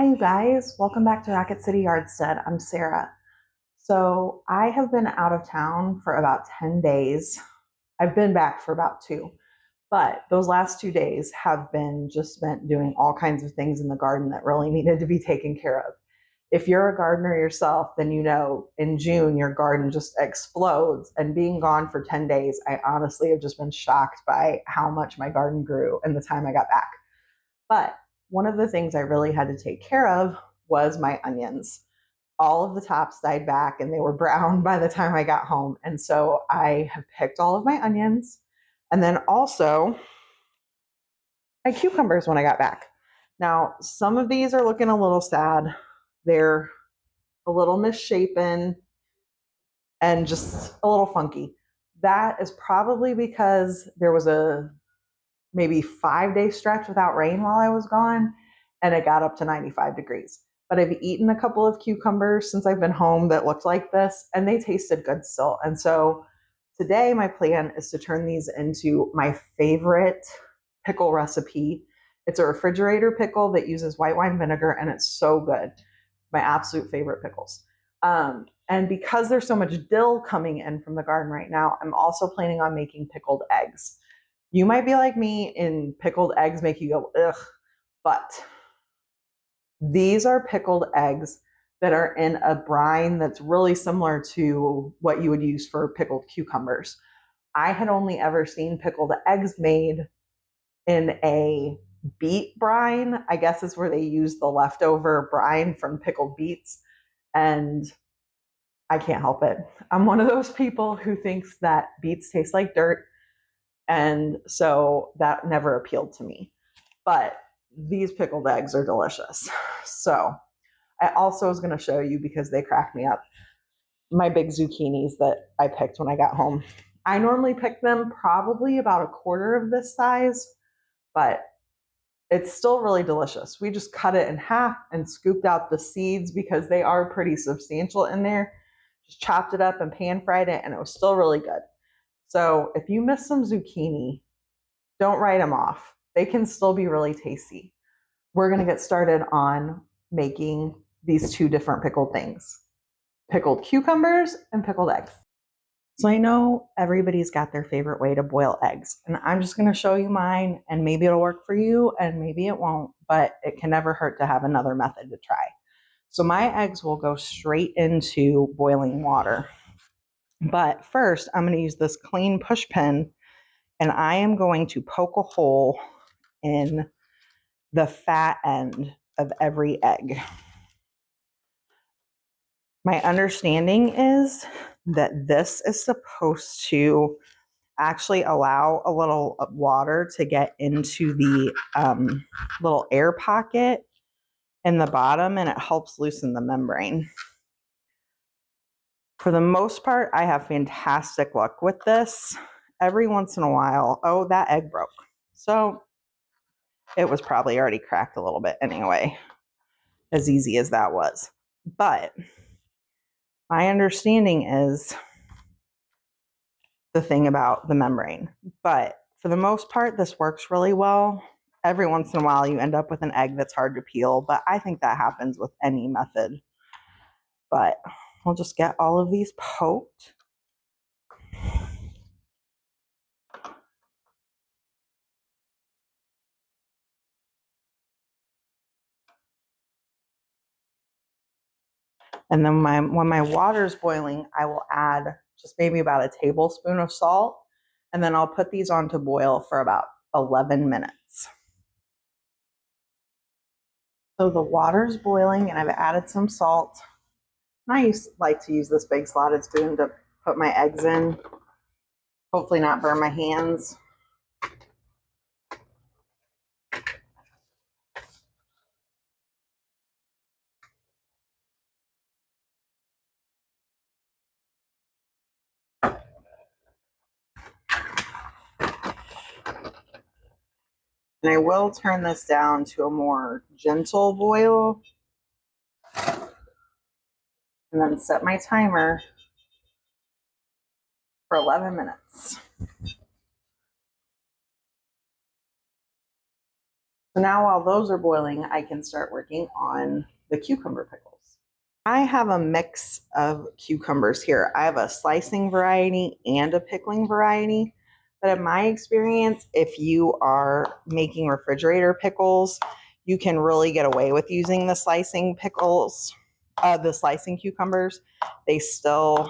Hi, you guys. Welcome back to Rocket City Yardstead. I'm Sarah. So, I have been out of town for about 10 days. I've been back for about two, but those last 2 days have been just spent doing all kinds of things in the garden that really needed to be taken care of. If you're a gardener yourself, then you know in June your garden just explodes. And being gone for 10 days, I honestly have just been shocked by how much my garden grew in the time I got back. But one of the things I really had to take care of was my onions. All of the tops died back and they were brown by the time I got home. And so I have picked all of my onions and then also my cucumbers when I got back. Now, some of these are looking a little sad. They're a little misshapen and just a little funky. That is probably because there was a maybe 5 day stretch without rain while I was gone, and it got up to 95 degrees. But I've eaten a couple of cucumbers since I've been home that looked like this, and they tasted good still. And so today, my plan is to turn these into my favorite pickle recipe. It's a refrigerator pickle that uses white wine vinegar, and it's so good. My absolute favorite pickles. And because there's so much dill coming in from the garden right now, I'm also planning on making pickled eggs. You might be like me and pickled eggs make you go, ugh, but these are pickled eggs that are in a brine that's really similar to what you would use for pickled cucumbers. I had only ever seen pickled eggs made in a beet brine, I guess is where they use the leftover brine from pickled beets. And I can't help it. I'm one of those people who thinks that beets taste like dirt. And so that never appealed to me. But these pickled eggs are delicious. So I also was going to show you because they crack me up my big zucchinis that I picked when I got home. I normally pick them probably about a quarter of this size, but it's still really delicious. We just cut it in half and scooped out the seeds because they are pretty substantial in there. Just chopped it up and pan fried it, and it was still really good. So if you miss some zucchini, don't write them off. They can still be really tasty. We're going to get started on making these two different pickled things: pickled cucumbers and pickled eggs. So I know everybody's got their favorite way to boil eggs, and I'm just going to show you mine, and maybe it'll work for you and maybe it won't, but it can never hurt to have another method to try. So my eggs will go straight into boiling water. But first, I'm going to use this clean push pin, and I am going to poke a hole in the fat end of every egg. My understanding is that this is supposed to actually allow a little water to get into the little air pocket in the bottom, and it helps loosen the membrane. For the most part, I have fantastic luck with this. Every once in a while, oh, that egg broke. So it was probably already cracked a little bit anyway, as easy as that was. But my understanding is the thing about the membrane. But for the most part, this works really well. Every once in a while, you end up with an egg that's hard to peel, but I think that happens with any method. But we'll just get all of these poked. And then when my water's boiling, I will add just maybe about a tablespoon of salt. And then I'll put these on to boil for about 11 minutes. So the water's boiling and I've added some salt. I like to use this big slotted spoon to put my eggs in. Hopefully not burn my hands. And I will turn this down to a more gentle boil. And then set my timer for 11 minutes. So now while those are boiling, I can start working on the cucumber pickles. I have a mix of cucumbers here. I have a slicing variety and a pickling variety. But in my experience, if you are making refrigerator pickles, you can really get away with using the slicing pickles, the slicing cucumbers. They still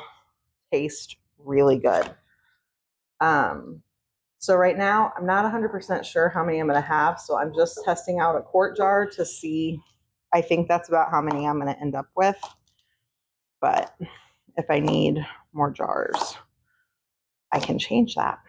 taste really good. So right now, I'm not 100% sure how many I'm going to have. So I'm just testing out a quart jar to see. I think that's about how many I'm going to end up with. But if I need more jars, I can change that.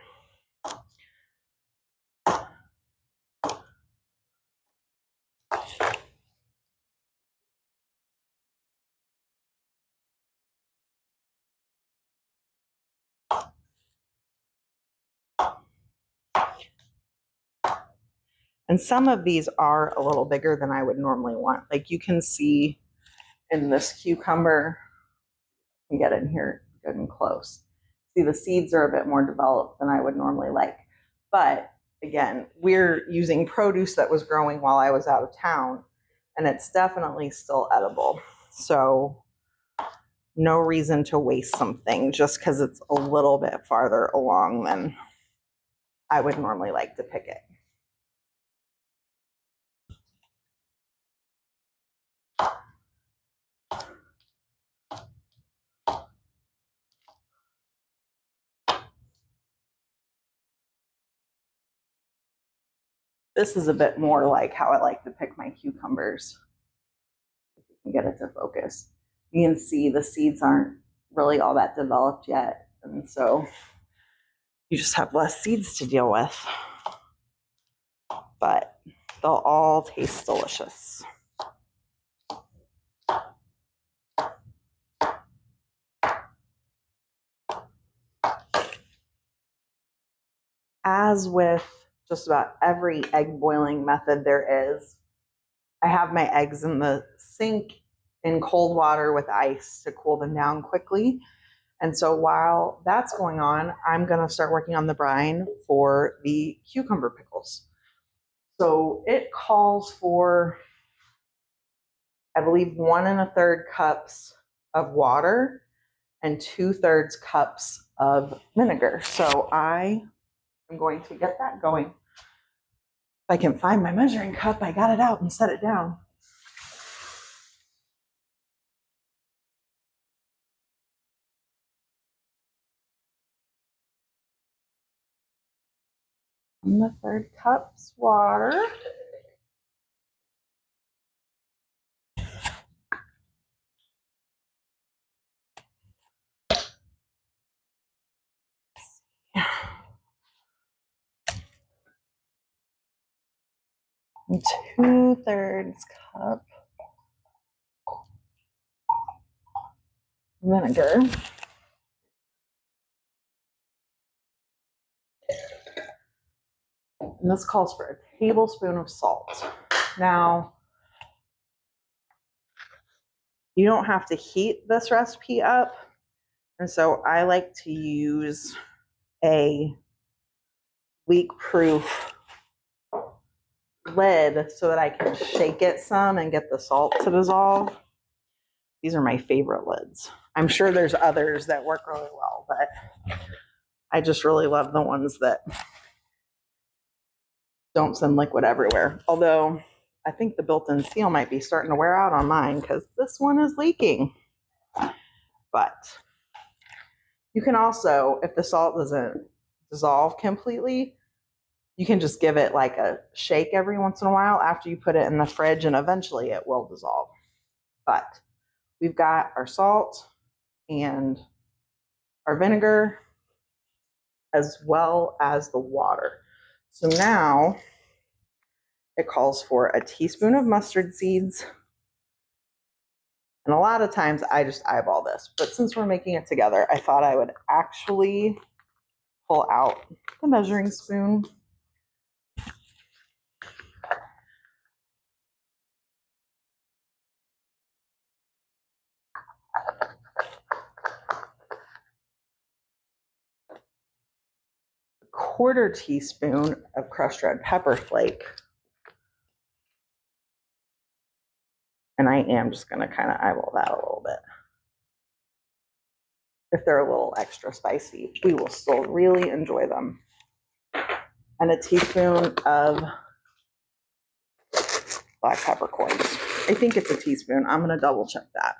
And some of these are a little bigger than I would normally want. Like you can see in this cucumber, you can get in here good and close. See, the seeds are a bit more developed than I would normally like. But again, we're using produce that was growing while I was out of town, and it's definitely still edible. So no reason to waste something just because it's a little bit farther along than I would normally like to pick it. This is a bit more like how I like to pick my cucumbers. If you can get it to focus. You can see the seeds aren't really all that developed yet. And so you just have less seeds to deal with. But they'll all taste delicious. As with just about every egg boiling method there is, I have my eggs in the sink in cold water with ice to cool them down quickly. And so while that's going on, I'm going to start working on the brine for the cucumber pickles. So it calls for, I believe, 1 1/3 cups of water and 2/3 cups of vinegar. So I am going to get that going. If I can find my measuring cup, I got it out and set it down. And the 1/3 cups water. And 2/3 cup vinegar. And this calls for a tablespoon of salt. Now, you don't have to heat this recipe up. And so I like to use a leak-proof lid so that I can shake it some and get the salt to dissolve. These are my favorite lids. I'm sure there's others that work really well, but I just really love the ones that don't send liquid everywhere. Although I think the built-in seal might be starting to wear out on mine because this one is leaking. But you can also, if the salt doesn't dissolve completely, you can just give it like a shake every once in a while after you put it in the fridge, and eventually it will dissolve. But we've got our salt and our vinegar as well as the water. So now it calls for a teaspoon of mustard seeds. And a lot of times I just eyeball this, but since we're making it together, I thought I would actually pull out the measuring spoon. A 1/4 teaspoon of crushed red pepper flake. And I am just going to kind of eyeball that a little bit. If they're a little extra spicy, we will still really enjoy them. And a teaspoon of black peppercorns. I think it's a teaspoon. I'm going to double check that.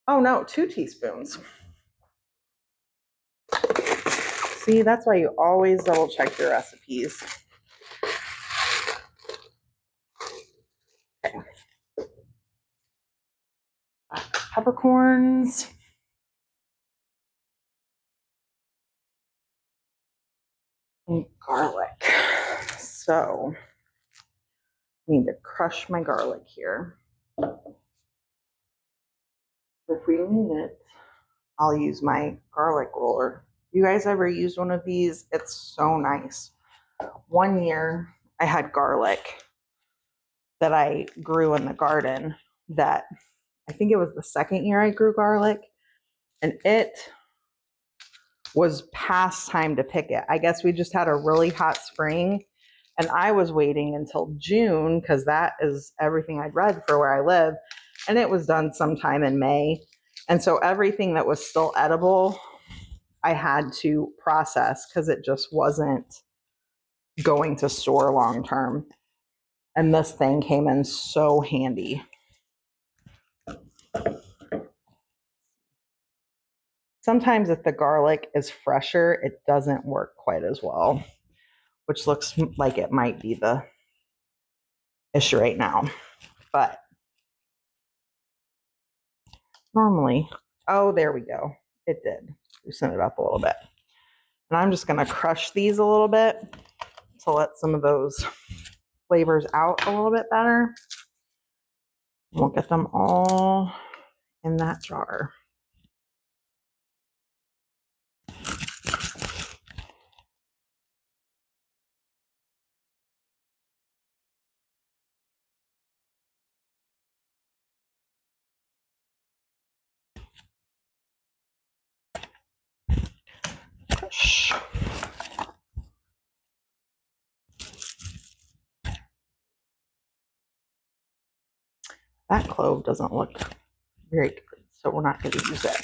Oh no, 2 teaspoons. See, that's why you always double check your recipes. Okay. Peppercorns. And garlic. So, I need to crush my garlic here. If we need it, I'll use my garlic roller. You guys ever used one of these? It's so nice. One year, I had garlic that I grew in the garden that I think it was the second year I grew garlic, and it was past time to pick it. I guess we just had a really hot spring, and I was waiting until June because that is everything I'd read for where I live, and it was done sometime in May. And so everything that was still edible, I had to process because it just wasn't going to store long term. And this thing came in so handy. Sometimes if the garlic is fresher, it doesn't work quite as well, which looks like it might be the issue right now. But normally, oh, there we go. It did. Loosen it up a little bit. And I'm just going to crush these a little bit to let some of those flavors out a little bit better. We'll get them all in that jar. Crush. That clove doesn't look very good, so we're not going to use it.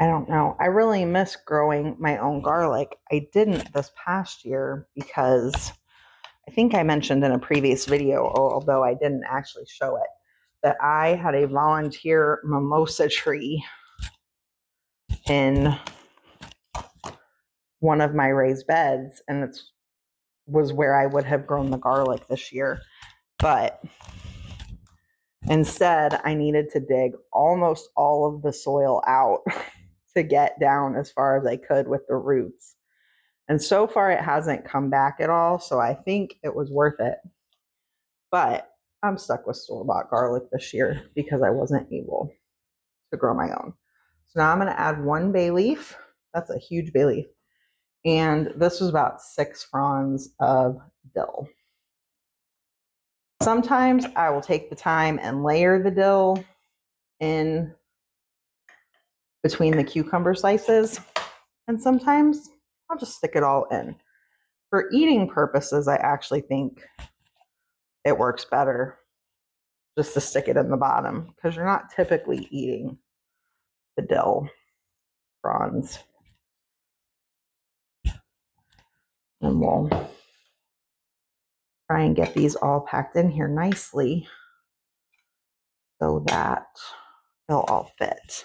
I don't know. I really miss growing my own garlic. I didn't this past year because I think I mentioned in a previous video, although I didn't actually show it, that I had a volunteer mimosa tree in one of my raised beds, and it was where I would have grown the garlic this year. But instead, I needed to dig almost all of the soil out to get down as far as I could with the roots. And so far, it hasn't come back at all, so I think it was worth it. But I'm stuck with store-bought garlic this year because I wasn't able to grow my own. So now I'm going to add 1 bay leaf. That's a huge bay leaf. And this was about 6 fronds of dill. Sometimes I will take the time and layer the dill in between the cucumber slices. And sometimes I'll just stick it all in. For eating purposes, I actually think it works better just to stick it in the bottom because you're not typically eating the dill fronds. And we'll try and get these all packed in here nicely so that they'll all fit.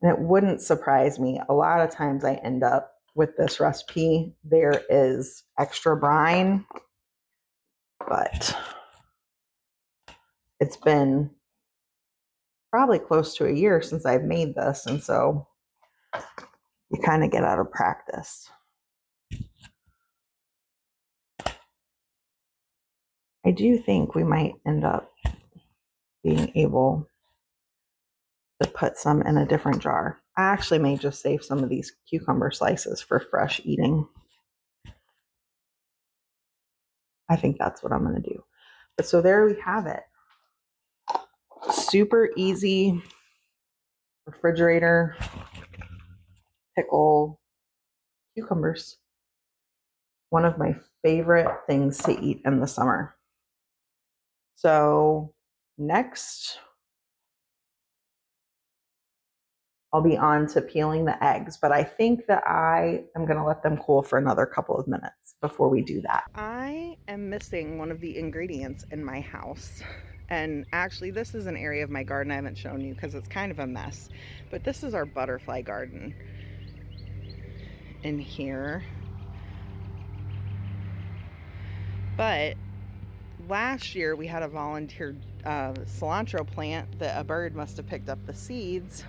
And it wouldn't surprise me. A lot of times I end up with this recipe, there is extra brine, but it's been probably close to a year since I've made this. And so you kind of get out of practice. I do think we might end up being able to put some in a different jar. I actually may just save some of these cucumber slices for fresh eating. I think that's what I'm going to do. But so there we have it. Super easy refrigerator pickle cucumbers. One of my favorite things to eat in the summer. So next, I'll be on to peeling the eggs, but I think that I am going to let them cool for another couple of minutes before we do that. I am missing one of the ingredients in my house. And actually, this is an area of my garden I haven't shown you because it's kind of a mess. But this is our butterfly garden in here. But last year we had a volunteer cilantro plant that a bird must have picked up the seeds.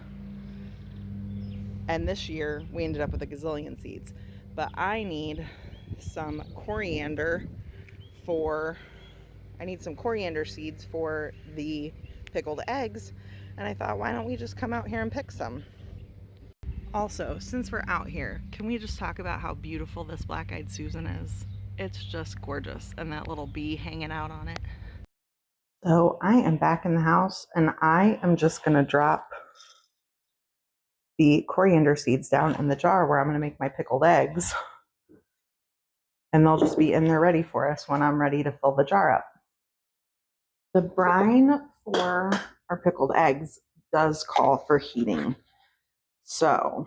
And this year we ended up with a gazillion seeds. But I need some coriander seeds for the pickled eggs. And I thought, why don't we just come out here and pick some? Also, since we're out here, can we just talk about how beautiful this black-eyed Susan is? It's just gorgeous, and that little bee hanging out on it. So I am back in the house, and I am just going to drop the coriander seeds down in the jar where I'm going to make my pickled eggs. And they'll just be in there ready for us when I'm ready to fill the jar up. The brine for our pickled eggs does call for heating. So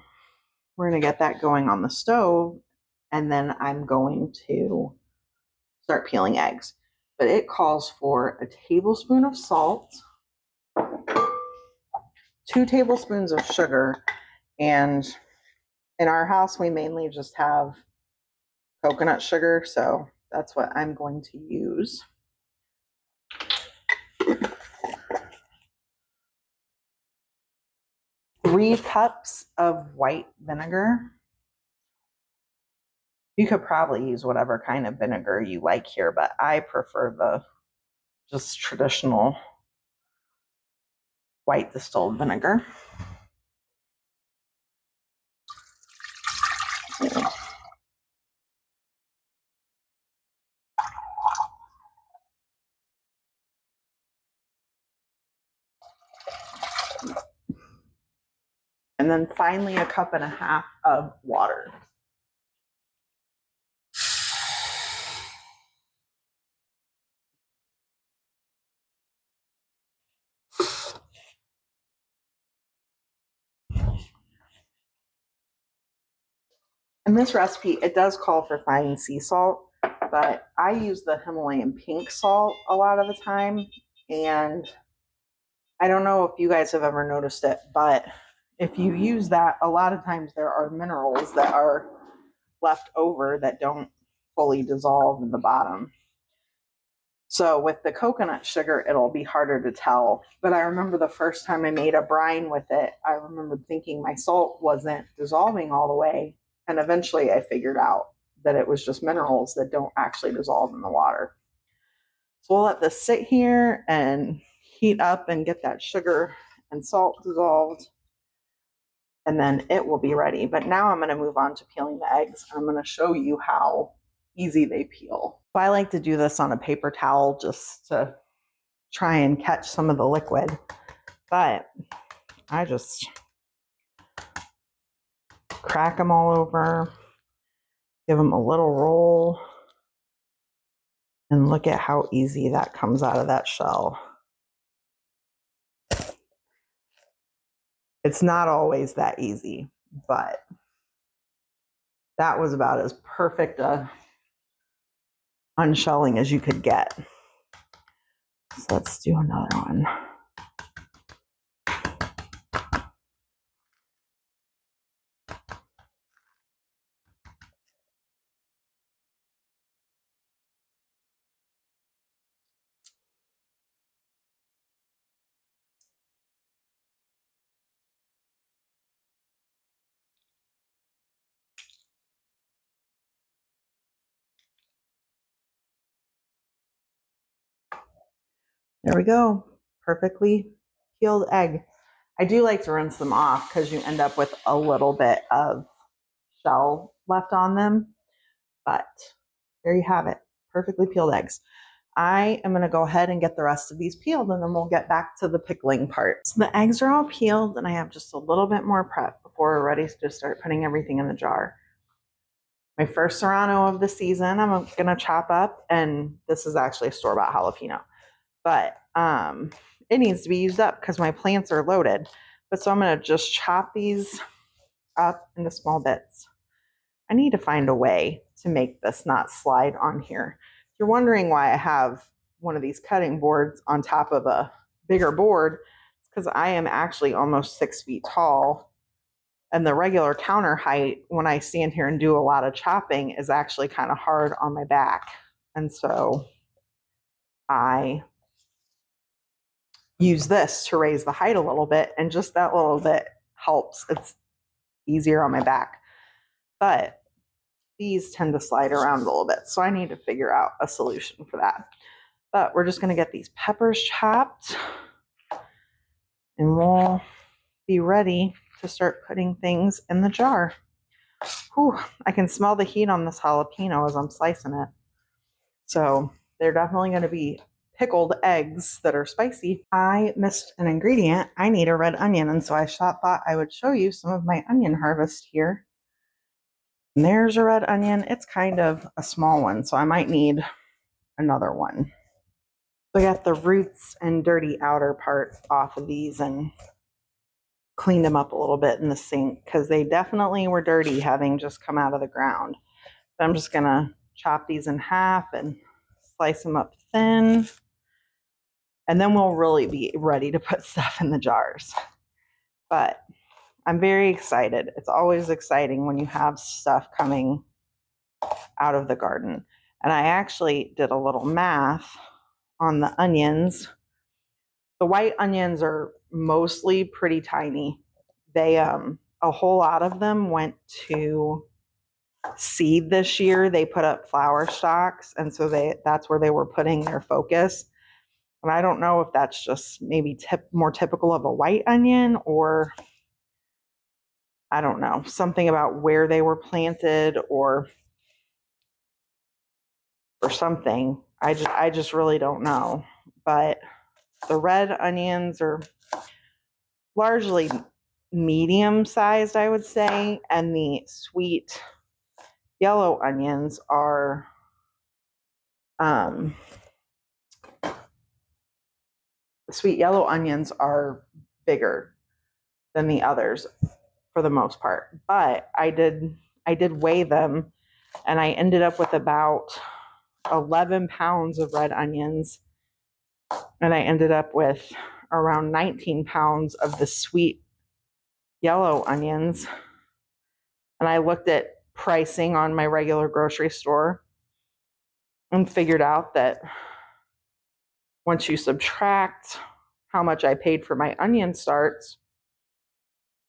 we're going to get that going on the stove, and then I'm going to start peeling eggs. But it calls for a tablespoon of salt, 2 tablespoons of sugar, and in our house we mainly just have coconut sugar, so that's what I'm going to use. 3 cups of white vinegar. You could probably use whatever kind of vinegar you like here, but I prefer the just traditional white distilled vinegar. And then finally, 1.5 cups of water. In this recipe, it does call for fine sea salt, but I use the Himalayan pink salt a lot of the time. And I don't know if you guys have ever noticed it, but if you use that, a lot of times there are minerals that are left over that don't fully dissolve in the bottom. So with the coconut sugar, it'll be harder to tell. But I remember the first time I made a brine with it, I remember thinking my salt wasn't dissolving all the way. And eventually I figured out that it was just minerals that don't actually dissolve in the water. So we'll let this sit here and heat up and get that sugar and salt dissolved. And then it will be ready. But now I'm going to move on to peeling the eggs. I'm going to show you how easy they peel. So I like to do this on a paper towel just to try and catch some of the liquid. But I just crack them all over, give them a little roll, and look at how easy that comes out of that shell. It's not always that easy, but that was about as perfect a unshelling as you could get. So let's do another one. There we go. Perfectly peeled egg. I do like to rinse them off because you end up with a little bit of shell left on them. But there you have it. perfectly peeled eggs. I am going to go ahead and get the rest of these peeled, and then we'll get back to the pickling part. So the eggs are all peeled, and I have just a little bit more prep before we're ready to start putting everything in the jar. My first serrano of the season, I'm going to chop up, and this is actually a store-bought jalapeno, but it needs to be used up because my plants are loaded. But so I'm going to just chop these up into small bits. I need to find a way to make this not slide on here. If you're wondering why I have one of these cutting boards on top of a bigger board, it's because I am actually almost 6 feet tall, and the regular counter height when I stand here and do a lot of chopping is actually kind of hard on my back. And so I use this to raise the height a little bit, and just that little bit helps. It's easier on my back. But these tend to slide around a little bit, so I need to figure out a solution for that. But we're just going to get these peppers chopped, and we'll be ready to start putting things in the jar. Whew, I can smell the heat on this jalapeno as I'm slicing it. So they're definitely going to be pickled eggs that are spicy. I missed an ingredient. I need a red onion, and so I thought I would show you some of my onion harvest here. And there's a red onion. It's kind of a small one, so I might need another one. So I got the roots and dirty outer part off of these and cleaned them up a little bit in the sink because they definitely were dirty having just come out of the ground. But I'm just going to chop these in half and slice them up thin. And then we'll really be ready to put stuff in the jars. But I'm very excited. It's always exciting when you have stuff coming out of the garden. And I actually did a little math on the onions. The white onions are mostly pretty tiny. They a whole lot of them went to seed this year. They put up flower stalks, and so that's where they were putting their focus. And I don't know if that's just maybe more typical of a white onion, or I don't know, something about where they were planted or something. I just really don't know. But the red onions are largely medium sized, I would say, and the sweet yellow onions are bigger than the others for the most part. But I did weigh them, and I ended up with about 11 pounds of red onions, and I ended up with around 19 pounds of the sweet yellow onions. And I looked at pricing on my regular grocery store and figured out that once you subtract how much I paid for my onion starts,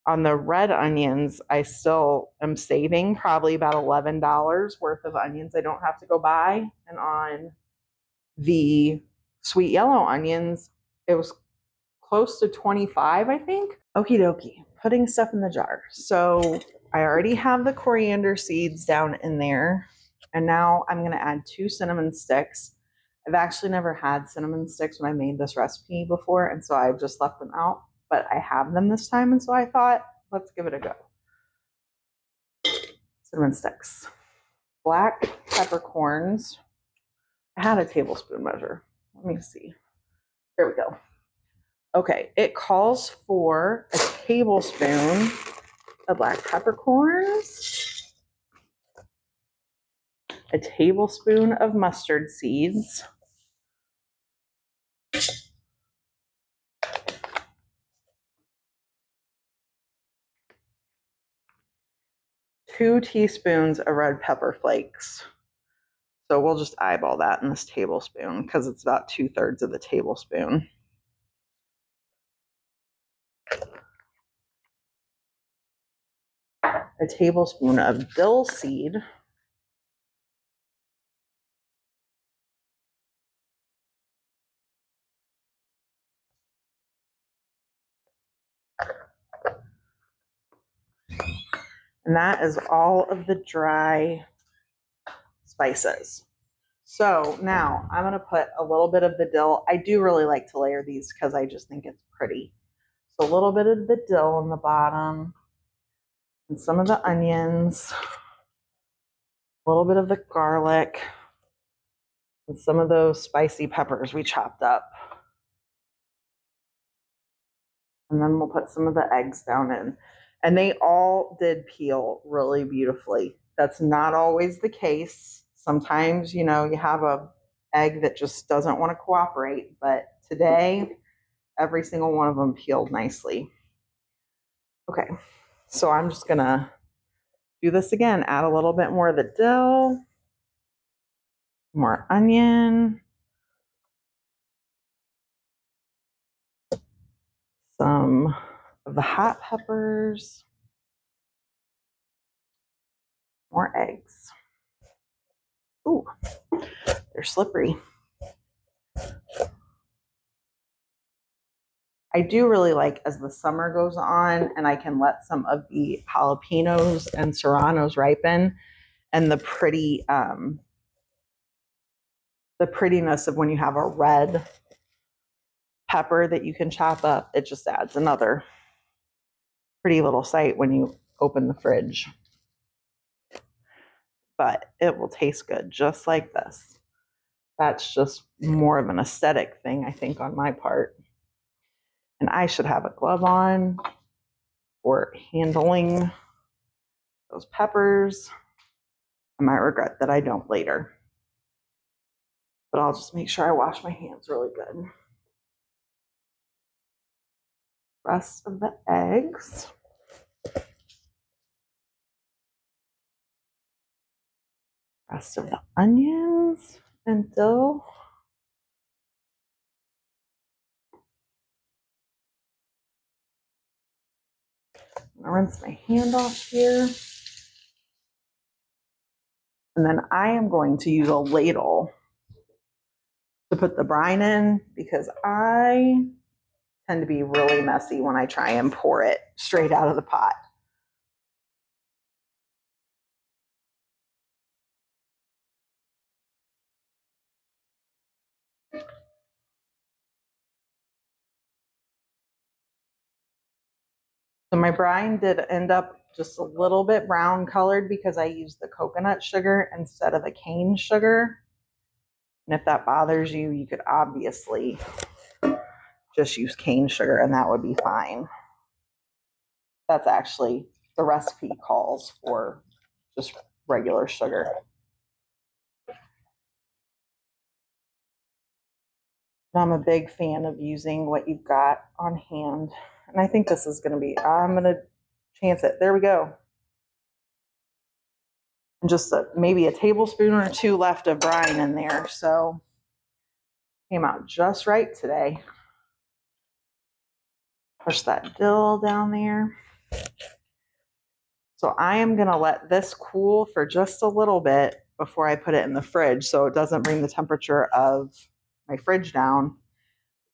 on the red onions, I still am saving probably about $11 worth of onions I don't have to go buy. And on the sweet yellow onions, it was close to 25, I think. Okie dokie, putting stuff in the jar. So I already have the coriander seeds down in there. And now I'm going to add 2 cinnamon sticks. I've actually never had cinnamon sticks when I made this recipe before, and so I've just left them out. But I have them this time, and so I thought, let's give it a go. Cinnamon sticks. Black peppercorns. I had a tablespoon measure. Let me see. There we go. Okay, it calls for a tablespoon of black peppercorns, a tablespoon of mustard seeds, 2 teaspoons of red pepper flakes. So we'll just eyeball that in this tablespoon because it's about 2/3 of the tablespoon. A tablespoon of dill seed. And that is all of the dry spices. So now I'm going to put a little bit of the dill. I do really like to layer these because I just think it's pretty. So a little bit of the dill on the bottom and some of the onions, a little bit of the garlic, and some of those spicy peppers we chopped up. And then we'll put some of the eggs down in. And they all did peel really beautifully. That's not always the case. Sometimes, you have a egg that just doesn't want to cooperate, but today every single one of them peeled nicely. Okay, so I'm just gonna do this again. Add a little bit more of the dill, more onion, some of the hot peppers, more eggs. Ooh, they're slippery. I do really like as the summer goes on and I can let some of the jalapenos and serranos ripen, and the prettiness of when you have a red pepper that you can chop up, it just adds another pretty little sight when you open the fridge. But it will taste good just like this. That's just more of an aesthetic thing, I think, on my part. And I should have a glove on for handling those peppers. I might regret that I don't later. But I'll just make sure I wash my hands really good. Rest of the eggs. Rest of the onions and dill. I'm gonna rinse my hand off here. And then I am going to use a ladle to put the brine in because I tend to be really messy when I try and pour it straight out of the pot. So my brine did end up just a little bit brown colored because I used the coconut sugar instead of the cane sugar. And if that bothers you, you could obviously just use cane sugar and that would be fine. That's actually, the recipe calls for just regular sugar. I'm a big fan of using what you've got on hand. And I think this is going to be, I'm going to chance it. There we go. And just maybe a tablespoon or two left of brine in there. So came out just right today. Push that dill down there. So I am going to let this cool for just a little bit before I put it in the fridge so it doesn't bring the temperature of my fridge down.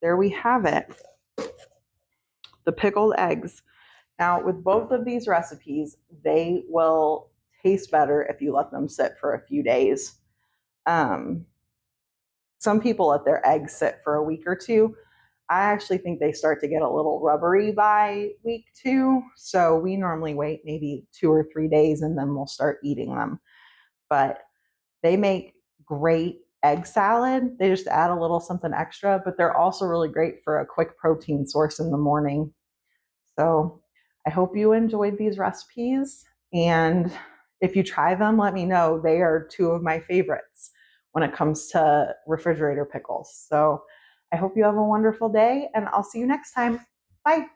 There we have it. The pickled eggs. Now, with both of these recipes, they will taste better if you let them sit for a few days. Some people let their eggs sit for a week or two. I actually think they start to get a little rubbery by week 2. So we normally wait maybe 2 or 3 days and then we'll start eating them. But they make great egg salad. They just add a little something extra, but they're also really great for a quick protein source in the morning. So I hope you enjoyed these recipes. And if you try them, let me know. They are 2 of my favorites when it comes to refrigerator pickles. So I hope you have a wonderful day and I'll see you next time. Bye.